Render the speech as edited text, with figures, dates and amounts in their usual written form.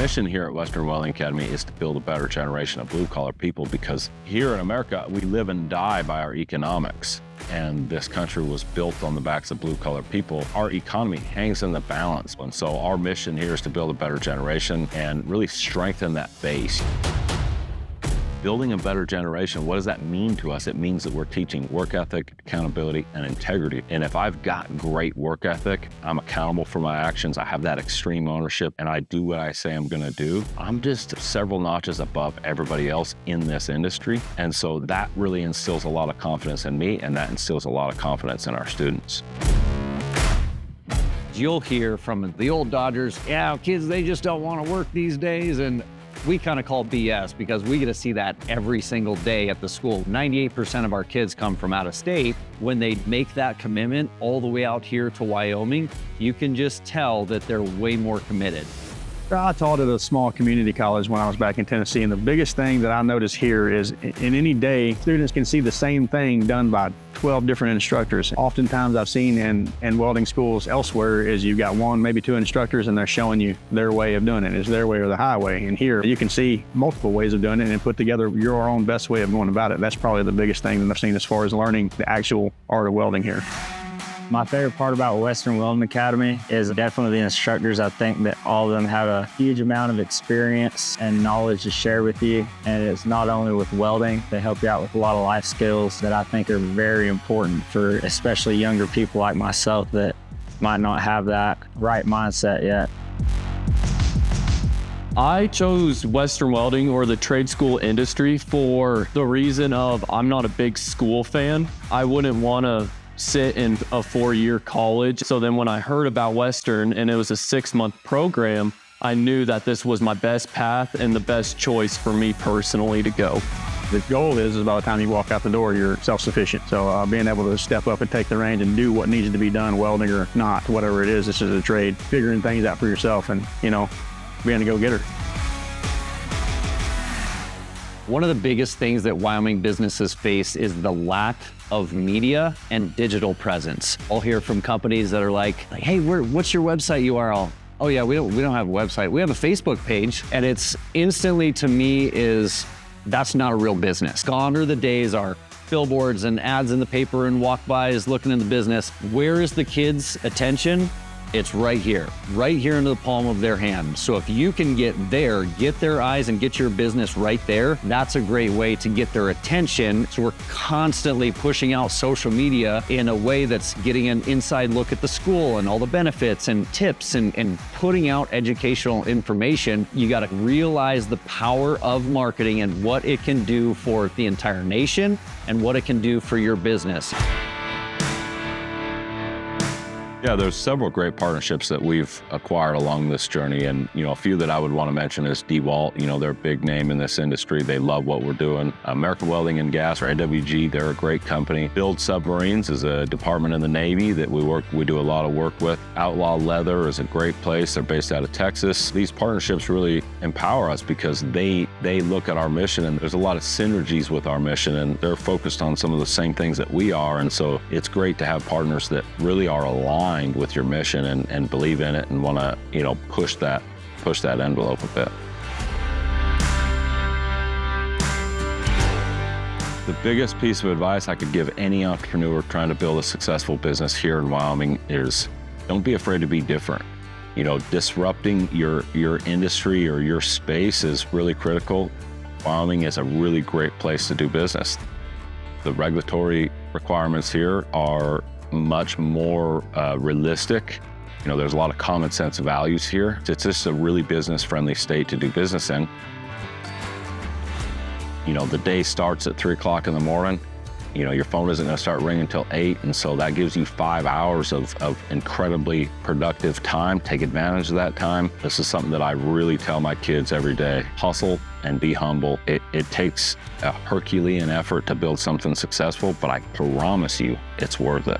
mission here at Western Welding Academy is to build a better generation of blue-collar people, because here in America, we live and die by our economics. And this country was built on the backs of blue-collar people. Our economy hangs in the balance. And so our mission here is to build a better generation and really strengthen that base. Building a better generation, what does that mean to us? It means that we're teaching work ethic, accountability, and integrity. And if I've got great work ethic, I'm accountable for my actions, I have that extreme ownership, and I do what I say I'm gonna do, I'm just several notches above everybody else in this industry. And so that really instills a lot of confidence in me, and that instills a lot of confidence in our students. You'll hear from the old Dodgers, yeah, kids, they just don't want to work these days. And we kind of call BS, because we get to see that every single day at the school. 98% of our kids come from out of state. When they make that commitment all the way out here to Wyoming, you can just tell that they're way more committed. I taught at a small community college when I was back in Tennessee, and the biggest thing that I notice here is in any day, students can see the same thing done by 12 different instructors. Oftentimes I've seen in welding schools elsewhere is you've got one, maybe two instructors, and they're showing you their way of doing it. It's their way or the highway. And here you can see multiple ways of doing it and put together your own best way of going about it. That's probably the biggest thing that I've seen as far as learning the actual art of welding here. My favorite part about Western Welding Academy is definitely the instructors. I think that all of them have a huge amount of experience and knowledge to share with you. And it's not only with welding, they help you out with a lot of life skills that I think are very important for especially younger people like myself that might not have that right mindset yet. I chose Western Welding or the trade school industry for the reason of I'm not a big school fan. I wouldn't want to sit in a 4-year college. So then when I heard about Western and it was a 6-month program, I knew that this was my best path and the best choice for me personally to go. The goal is by the time you walk out the door, you're self-sufficient. So being able to step up and take the reins and do what needs to be done, welding or not, whatever it is, this is a trade, figuring things out for yourself and, being a go-getter. One of the biggest things that Wyoming businesses face is the lack of media and digital presence. I'll hear from companies that are like, hey, what's your website URL? Oh yeah, we don't have a website. We have a Facebook page, and it's instantly to me that's not a real business. Gone are the days are billboards and ads in the paper and walk-bys looking in the business. Where is the kids' attention? It's right here into the palm of their hand. So if you can get their eyes and get your business right there, that's a great way to get their attention. So we're constantly pushing out social media in a way that's getting an inside look at the school and all the benefits and tips and putting out educational information. You got to realize the power of marketing and what it can do for the entire nation and what it can do for your business. Yeah, there's several great partnerships that we've acquired along this journey. And, a few that I would want to mention is DeWalt. They're a big name in this industry. They love what we're doing. American Welding and Gas, or AWG, they're a great company. Build Submarines is a department in the Navy that we do a lot of work with. Outlaw Leather is a great place. They're based out of Texas. These partnerships really empower us because they look at our mission, and there's a lot of synergies with our mission, and they're focused on some of the same things that we are. And so it's great to have partners that really are aligned with your mission and believe in it and want to, push that envelope a bit. The biggest piece of advice I could give any entrepreneur trying to build a successful business here in Wyoming is don't be afraid to be different. Disrupting your industry or your space is really critical. Wyoming is a really great place to do business. The regulatory requirements here are much more realistic. There's a lot of common sense values here. It's just a really business-friendly state to do business in. The day starts at 3 o'clock in the morning. Your phone isn't going to start ringing until 8, and so that gives you 5 hours of incredibly productive time. Take advantage of that time. This is something that I really tell my kids every day. Hustle and be humble. It takes a Herculean effort to build something successful, but I promise you it's worth it.